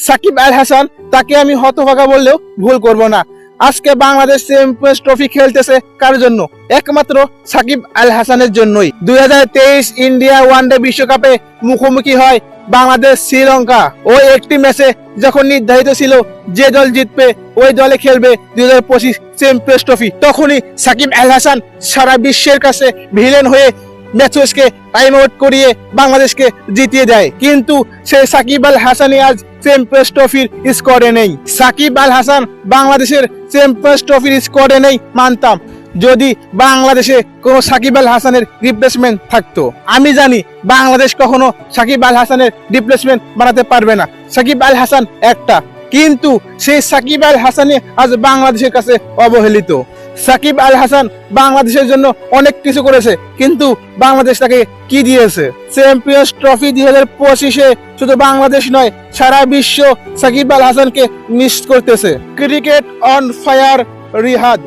সাকিব আল হাসান, তাকে আমি হতভাগা বললেও ভুল করব না। আজকে বাংলাদেশ চ্যাম্পিয়ন্স ট্রফি খেলতেছে কার জন্য? একমাত্র সাকিব আল হাসানের জন্যই। 2023 ইন্ডিয়া ওয়ানডে বিশ্বকাপে মুখোমুখি হয় বাংলাদেশ শ্রীলঙ্কা। ওই একটি ম্যাচে যখন নির্ধারিত ছিল যে দল জিতবে ওই দলে খেলবে 2025 চ্যাম্পিয়ন্স ট্রফি, তখনই সাকিব আল হাসান সারা বিশ্বের কাছে ভিলেন হয়ে ম্যাচকে টাইম আউট করিয়ে বাংলাদেশকে জিতিয়ে দেয়। কিন্তু সেই সাকিব আল হাসানই আজ চ্যাম্পিয়ন্স ট্রফির স্কোয়াডে নেই। সাকিব আল হাসান বাংলাদেশের চ্যাম্পিয়ন্স ট্রফির স্কোয়াডে নেই মানতাম, যদি বাংলাদেশে কোনো সাকিব আল হাসানের রিপ্লেসমেন্ট থাকতো। আমি জানি বাংলাদেশ কখনো সাকিব আল হাসানের রিপ্লেসমেন্ট বানাতে পারবে না। সাকিব আল হাসান একটা, কিন্তু সেই সাকিব আল হাসানই আজ বাংলাদেশের কাছে অবহেলিত। সাকিব আল হাসান বাংলাদেশের জন্য অনেক কিছু করেছে, কিন্তু বাংলাদেশ তাকে কি দিয়েছে? চ্যাম্পিয়ন্স ট্রফি 2025-এ শুধু বাংলাদেশ নয়, সারা বিশ্ব সাকিব আল হাসানকে মিস করতেছে। Cricket on fire, Rihad.